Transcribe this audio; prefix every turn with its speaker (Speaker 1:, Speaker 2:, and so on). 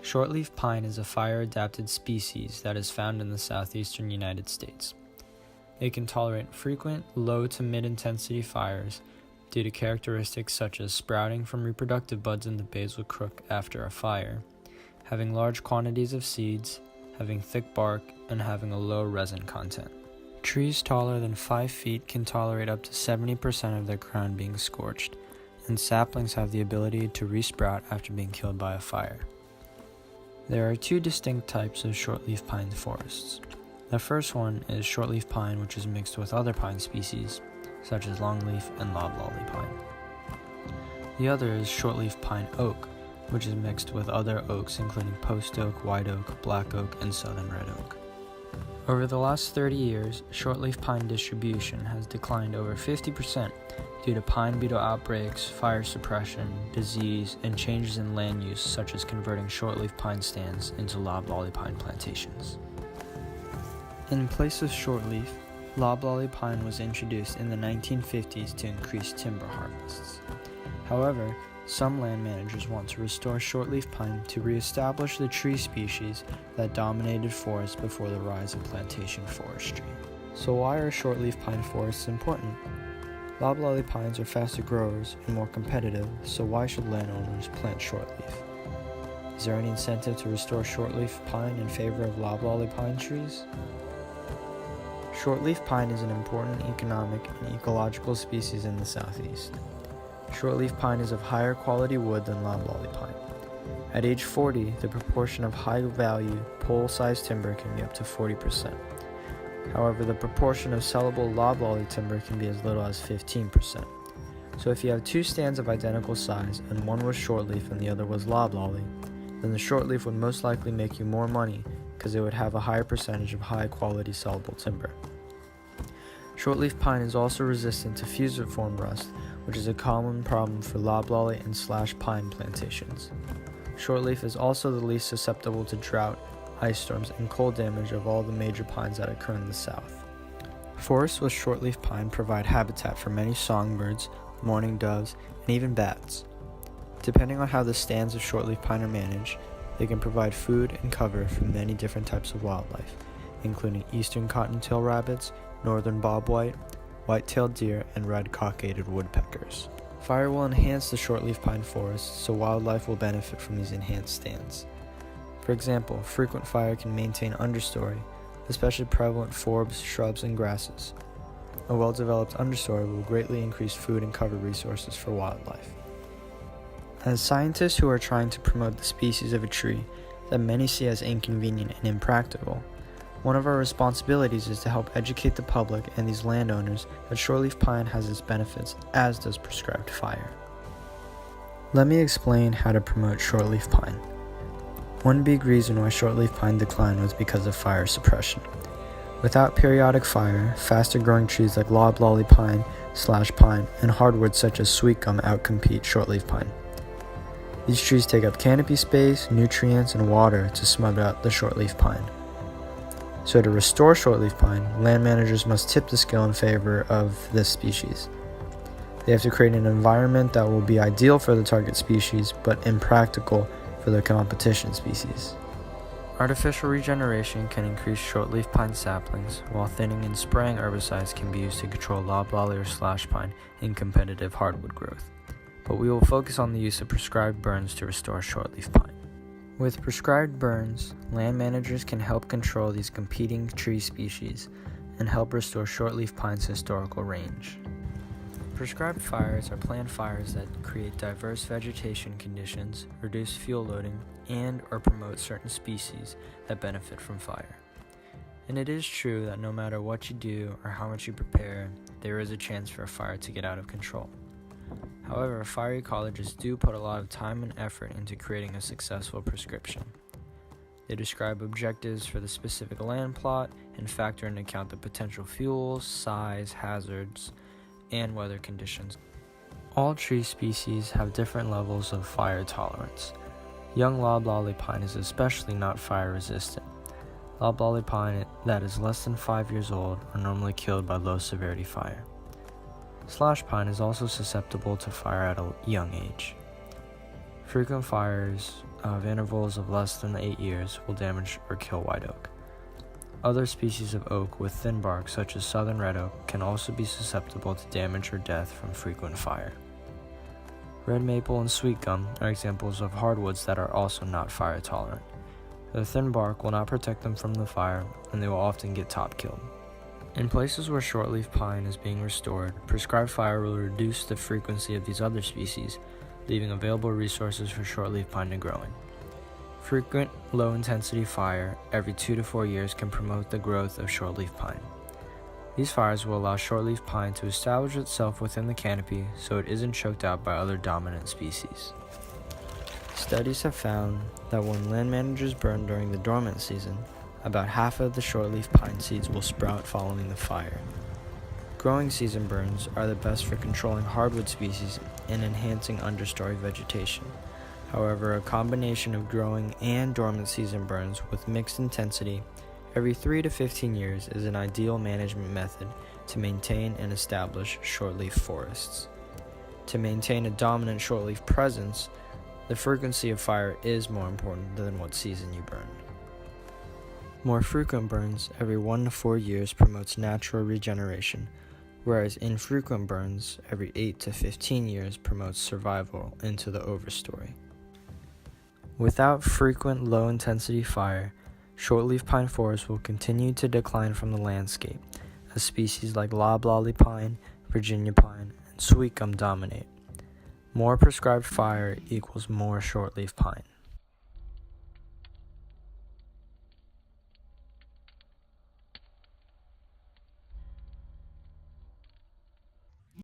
Speaker 1: Shortleaf pine is a fire-adapted species that is found in the southeastern United States. It can tolerate frequent, low to mid-intensity fires due to characteristics such as sprouting from reproductive buds in the basal crook after a fire, having large quantities of seeds, having thick bark, and having a low resin content. Trees taller than 5 feet can tolerate up to 70% of their crown being scorched, and saplings have the ability to resprout after being killed by a fire. There are two distinct types of shortleaf pine forests. The first one is shortleaf pine, which is mixed with other pine species, such as longleaf and loblolly pine. The other is shortleaf pine oak, which is mixed with other oaks including post oak, white oak, black oak, and southern red oak. Over the last 30 years, shortleaf pine distribution has declined over 50% due to pine beetle outbreaks, fire suppression, disease, and changes in land use such as converting shortleaf pine stands into loblolly pine plantations. In place of shortleaf, loblolly pine was introduced in the 1950s to increase timber harvests. However, some land managers want to restore shortleaf pine to reestablish the tree species that dominated forests before the rise of plantation forestry. So why are shortleaf pine forests important? Loblolly pines are faster growers and more competitive, so why should landowners plant shortleaf? Is there any incentive to restore shortleaf pine in favor of loblolly pine trees? Shortleaf pine is an important economic and ecological species in the southeast. Shortleaf pine is of higher quality wood than loblolly pine. At age 40, the proportion of high-value, pole-sized timber can be up to 40%. However, the proportion of sellable loblolly timber can be as little as 15%. So if you have two stands of identical size and one was shortleaf and the other was loblolly, then the shortleaf would most likely make you more money because it would have a higher percentage of high-quality sellable timber. Shortleaf pine is also resistant to fusiform rust, which is a common problem for loblolly and slash pine plantations. Shortleaf is also the least susceptible to drought, ice storms, and cold damage of all the major pines that occur in the south. Forests with shortleaf pine provide habitat for many songbirds, mourning doves, and even bats. Depending on how the stands of shortleaf pine are managed, they can provide food and cover for many different types of wildlife, including eastern cottontail rabbits, northern bobwhite, white-tailed deer, and red cockaded woodpeckers. Fire will enhance the shortleaf pine forest, so wildlife will benefit from these enhanced stands. For example, frequent fire can maintain understory, especially prevalent forbs, shrubs, and grasses. A well-developed understory will greatly increase food and cover resources for wildlife. As scientists who are trying to promote the species of a tree that many see as inconvenient and impractical, one of our responsibilities is to help educate the public and these landowners that shortleaf pine has its benefits, as does prescribed fire. Let me explain how to promote shortleaf pine. One big reason why shortleaf pine declined was because of fire suppression. Without periodic fire, faster growing trees like loblolly pine, slash pine, and hardwoods such as sweetgum outcompete shortleaf pine. These trees take up canopy space, nutrients, and water to smother out the shortleaf pine. So to restore shortleaf pine, land managers must tip the scale in favor of this species. They have to create an environment that will be ideal for the target species, but impractical for the competition species. Artificial regeneration can increase shortleaf pine saplings, while thinning and spraying herbicides can be used to control loblolly or slash pine in competitive hardwood growth. But we will focus on the use of prescribed burns to restore shortleaf pine. With prescribed burns, land managers can help control these competing tree species and help restore shortleaf pine's historical range. Prescribed fires are planned fires that create diverse vegetation conditions, reduce fuel loading, and or promote certain species that benefit from fire. And it is true that no matter what you do or how much you prepare, there is a chance for a fire to get out of control. However, fire ecologists do put a lot of time and effort into creating a successful prescription. They describe objectives for the specific land plot and factor into account the potential fuels, size, hazards, and weather conditions. All tree species have different levels of fire tolerance. Young loblolly pine is especially not fire resistant. Loblolly pine that is less than 5 years old are normally killed by low severity fire. Slash pine is also susceptible to fire at a young age. Frequent fires of intervals of less than 8 years will damage or kill white oak. Other species of oak with thin bark, such as southern red oak, can also be susceptible to damage or death from frequent fire. Red maple and sweet gum are examples of hardwoods that are also not fire tolerant. Their thin bark will not protect them from the fire, and they will often get top killed. In places where shortleaf pine is being restored, prescribed fire will reduce the frequency of these other species, leaving available resources for shortleaf pine to grow in. Frequent, low-intensity fire every 2 to 4 years can promote the growth of shortleaf pine. These fires will allow shortleaf pine to establish itself within the canopy so it isn't choked out by other dominant species. Studies have found that when land managers burn during the dormant season, about half of the shortleaf pine seeds will sprout following the fire. Growing season burns are the best for controlling hardwood species and enhancing understory vegetation. However, a combination of growing and dormant season burns with mixed intensity every 3 to 15 years is an ideal management method to maintain and establish shortleaf forests. To maintain a dominant shortleaf presence, the frequency of fire is more important than what season you burn. More frequent burns every 1 to 4 years promotes natural regeneration, whereas infrequent burns every 8 to 15 years promotes survival into the overstory. Without frequent low-intensity fire, shortleaf pine forests will continue to decline from the landscape, as species like loblolly pine, Virginia pine, and sweet gum dominate. More prescribed fire equals more shortleaf pine.